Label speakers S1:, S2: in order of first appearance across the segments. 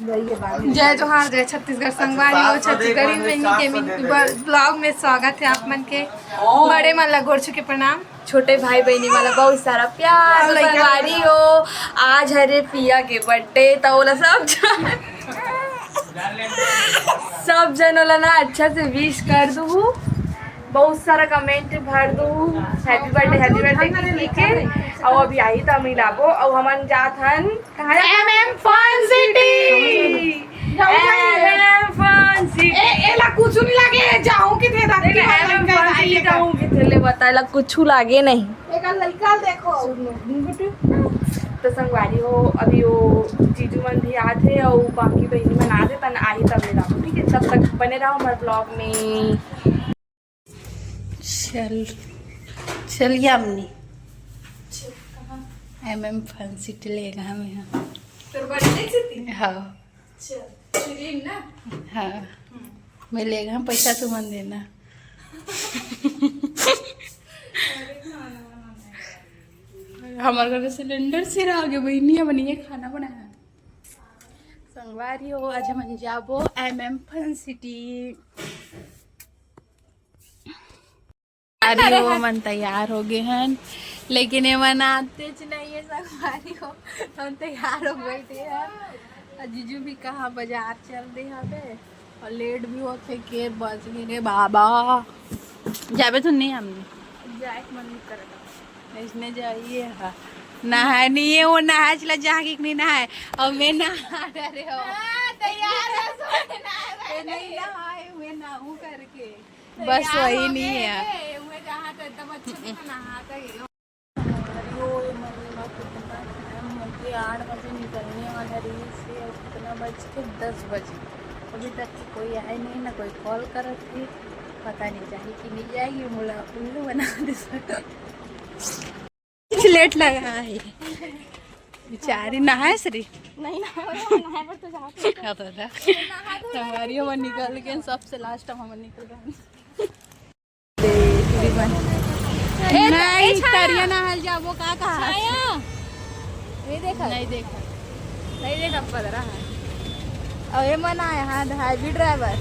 S1: जय जोहार, जय छत्तीसगढ़ संगवारी और छत्तीसगढ़ी बहनी के ब्लॉग में स्वागत है आप मन के। बड़े मन ला गोड़ चुके प्रणाम, छोटे भाई बहनी वाला बहुत सारा प्यार संगवारी हो। आज हरे पिया के बर्थडे तो ओला सब जन ओला ना अच्छा से विश कर दू, बहुत सारा कमेंट भर दू हैप्पी बर्थडे लिख के। और अभी आई तो मिलाबो और हमन जात हन कहाँ MM fun city. MM fun city एला कुछ नहीं लागे, जाऊं कि थे दादी एमएम फन सिटी जाऊं कि थे ले बताइला कुछ लागे नहीं। एक लड़का देखो तो संगवारी हो। अभी वो जीजू मन भी आते और बाकी बहनी मन आते तन आई तब मिलाबो, ठीक है। तब तक बने रहो हमारे ब्लॉग में।
S2: चलिए हमने एमएम फन सिटी लेगा हमें। हाँ हाँ मिलेगा, पैसा तो मन देना। हमारे घर में सिलेंडर से आ गए बहनी बनिए खाना बनाया संगवारी हो। आज हम जाबो एमएम फन सिटी। अरे वो मन तैयार हो गए हैं लेकिन ये मनाते नहीं है संगवारी हो। हम तैयार हो बैठे हैं। जीजू भी कहा बाजार चल दे हवे और लेट भी होते के बज गए रे बाबा। जाबे तो नहीं हमने जाए मन नहीं करेगा इसने जाइए। हाँ नहाए नहीं है वो, नहाए चला जहाँ की नहीं नहाए और मैं नहा रहे हो तैयार है नहीं नहाए हुए नहाऊं करके बस वही नहीं है। 8 बजे निकलने वाला रील से और कितना बज के 10 बजे अभी तक कोई आए नहीं, ना कोई कॉल कर थी। पता नहीं जाए कि नहीं जाएगी, मुला उल्लू बना दे। लेट लगा है बेचारी। नहाए श्री नहीं नहाए पर तो जाते हमारी हम निकल गए सबसे लास्ट हम निकल गए। नहीं तरिया नहाल जाबो का कहा नहीं देखा पड़ रहा है। और ये मना है हाँ हाईवी ड्राइवर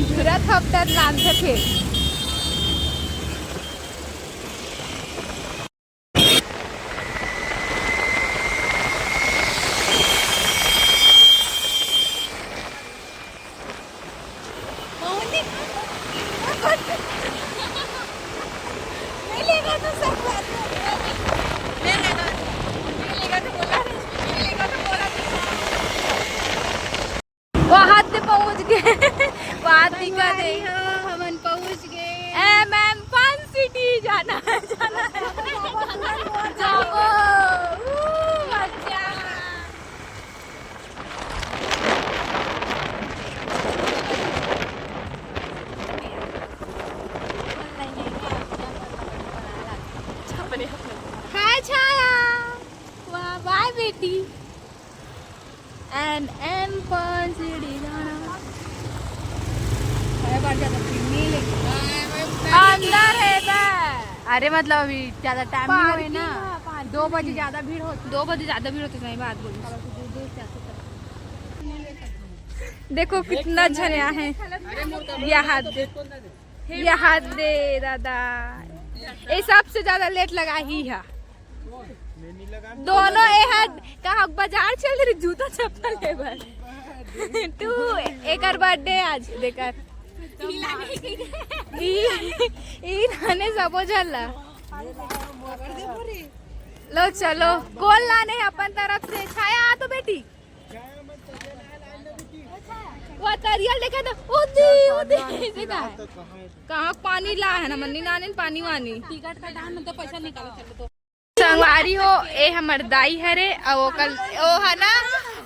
S2: तुरंत हफ्ता नाम थे। हमन पहुंच गए एमएम फन सिटी। जाना है जाओ हाय छाया वाह बाय बेटी। एमएम फन सिटी जाना अंदर है। अरे मतलब अभी ज्यादा टाइम नहीं हुए ना, 2 बजे ज्यादा भीड़ होती। 2 बजे ज्यादा भीड़ होती सही बात बोली। देखो कितना झरिया है। यहाँ दे दादा ये सबसे ज्यादा लेट लगा ही है। दोनों यहाँ कहा बाजार चल रही जूता चप्पल ले बस तू एक बर्थडे आज देकर सबो झल्ला लो चलो गोल लाने अपन तरफ से। छाया तो बेटी वो तरियल देखा तो उदी कहाँ पानी ला है ना मन्नी नानी पानी वानी टिकट कटाना तो पैसा निकालो चलो। तो संगवारी हो ए हमर दाई हरे और कल ओ है ना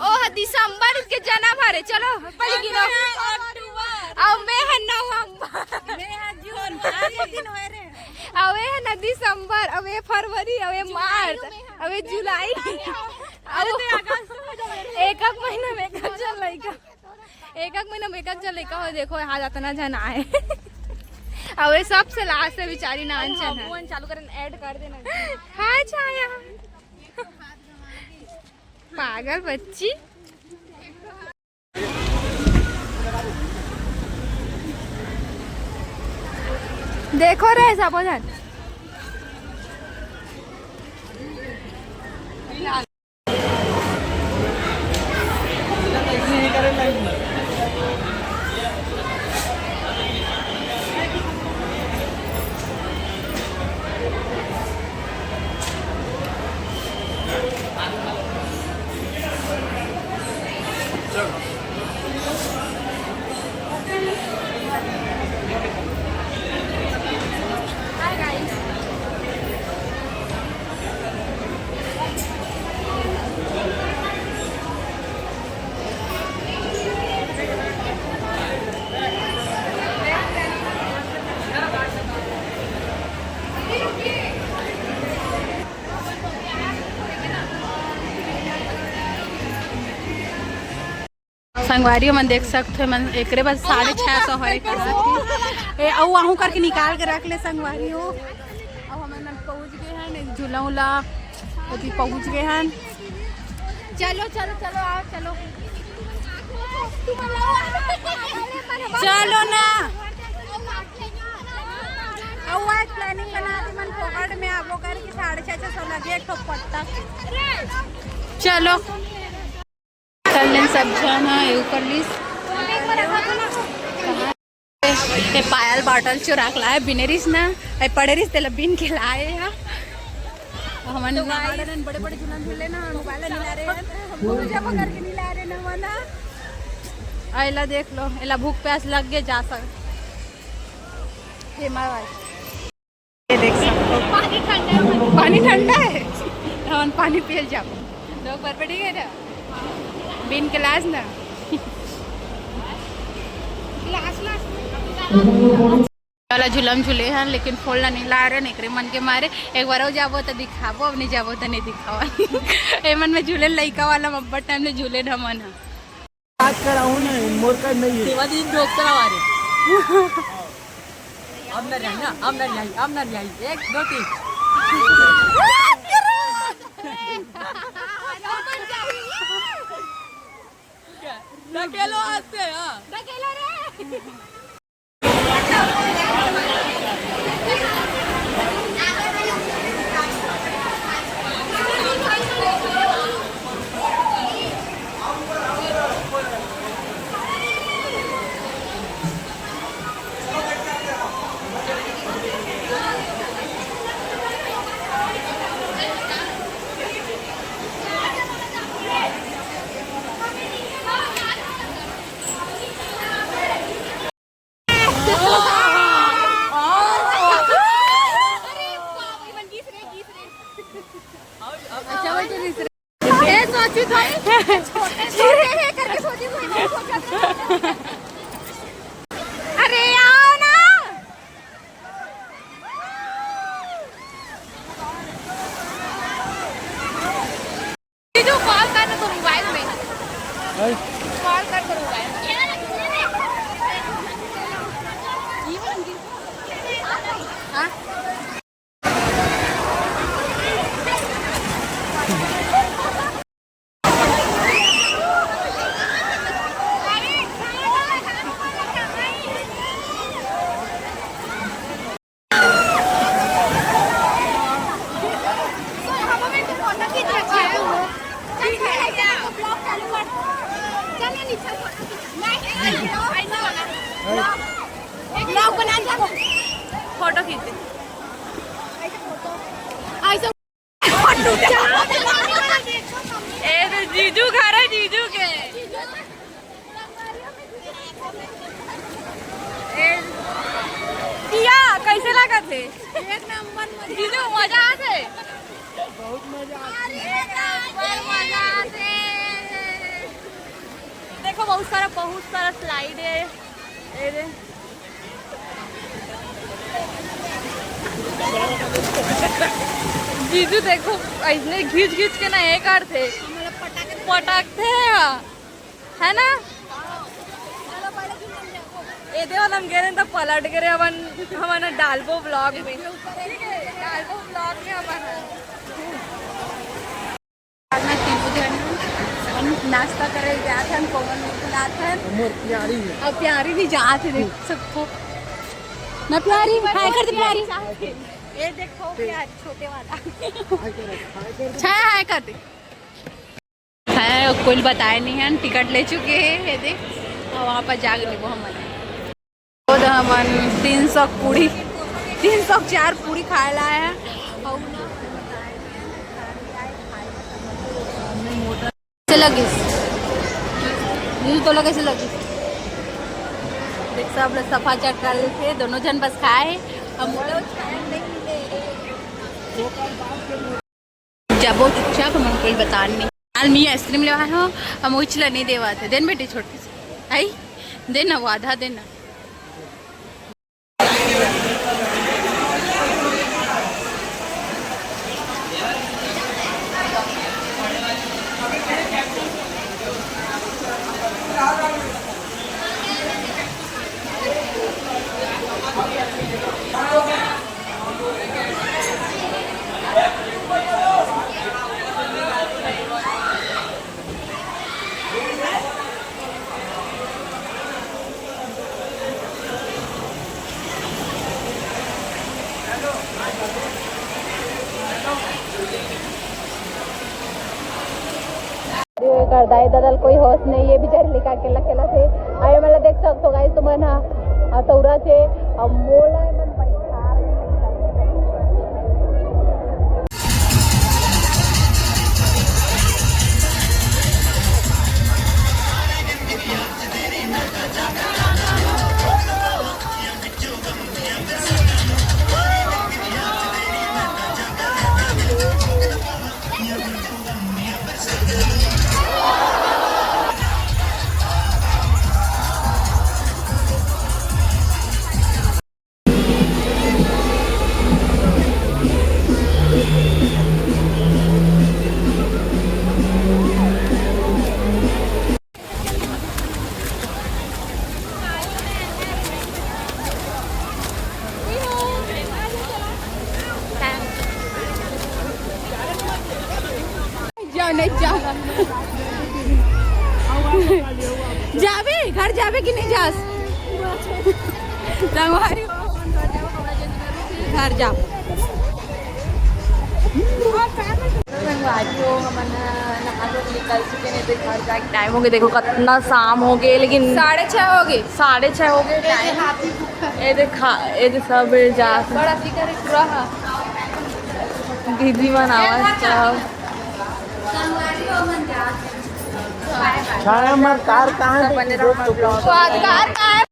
S2: ओ दिसंबर के जन्म हरे। चलो पहले गिनो और मैं है नवंबर मैं है जून दिन होए रे और है ना दिसंबर और ये फरवरी और ये मार्च और ये जुलाई और एक महीना में चल लइका एक महीना में चल लइका हो। देखो यहाँ जातना जन आए और ये सबसे लास्ट है बेचारी नानचन है। चालू कर ऐड कर देना। हाय छाया पागल बच्ची देखो रे सापोजन संगवारी मन देख सकते मन एकरे बस 650 है कहा थी ए औ आहू करके निकाल के रख ले संगवारी हो अब हम पहुंच गए हैं झूला उला अभी पहुंच गए हैं चलो चलो चलो आओ चलो चलो ना आज प्लानिंग बना दी मन पकड़ में आप लोग कर 650 लगे एक पट्टा चलो कर लें सब जाना यू कर लीस ये पायल बॉटल चुरा के लाए बिनेरिस ना ए पड़ेरिस तेल बिन के लाए हैं हमन बड़े बड़े झूला झूले ना मोबाइल नहीं ला रहे हैं हमको जब करके नहीं ला रहे ना वाला आइला देख लो एला भूख प्यास लग गए जा सक ये देख सकते पानी ठंडा है हम पानी पिए जाओ लोग बरबड़ी गए ना बिन गिलास ना वाला झूलम झूले हैं लेकिन फोल्ड नहीं ला रहे निकरे मन के मारे एक बार जाबो तो दिखाबो अब नहीं जाबो तो नहीं दिखावा ए मन में झूले लइका वाला मब्बा टाइम में झूले ढमन है
S3: बात कराऊं ना मोर का नहीं है
S4: सेवा दिन जोक करावारे अब ना जाई ना अब ना जाई 1 2 3 ढकेलो आते हां
S2: ढकेलो रे अरे आओ ना जो कॉल करना तो मोबाइल में कॉल कर दो मोबाइल हाँ फोटो खींचे जीजू खा रहा जीजू के किया कैसे लगा थे एक नंबर जीजू मजा आते
S3: बहुत मजा
S2: आते देखो बहुत सारा स्लाइड है जीजू देखो ऐसे घींच के ना एक आर थे पटाखते है ना ये देखो हम गए तो पलट गए हमारा डालबो ब्लॉग में नाश्ता करे जाते हैं पवन खिलाते हैं
S3: मोर प्यारी है
S2: अब प्यारी भी जाते देख सकते ना प्यारी हाय कर दे प्यारी
S1: ये देखो प्यार छोटे वाला
S2: छाया हाय कर दे है कोई बताया नहीं है टिकट ले चुके हैं ये देख और वहाँ पर जाग ले वो हमारे और हमन 300 पूरी 304 पूरी खाए लाए हैं और कैसे लगी तो कैसे लगी देख सब लोग सफा चट कर थे दोनों जन बस खाए हम लोग जब वो चुपचाप हम कोई बता नहीं आज मैं आइसक्रीम ले आया हूँ हम उछला नहीं देवा थे देन बेटी छोटी सी आई देना वो आधा देना दाई दादल कोई होश नहीं है बेचारे लिखा अकेला अकेला से आए मतलब देख सकते हो गाइस तुमन हा तौरा से अब मोला मन पैसा नहीं जा जावे घर जावे कि नहीं जास रंगवारी घर जा
S1: निकल चुके नहीं तो घर जाके टाइम हो गया देखो कितना शाम हो गए लेकिन
S2: 6:30 हो गए
S1: 6:30 हो गए टाइम ये देख सब जा
S2: बड़ा फिकर रहा
S1: दीदी मनावा
S3: छाया मर कार कहाँ
S1: बने रहो
S2: कार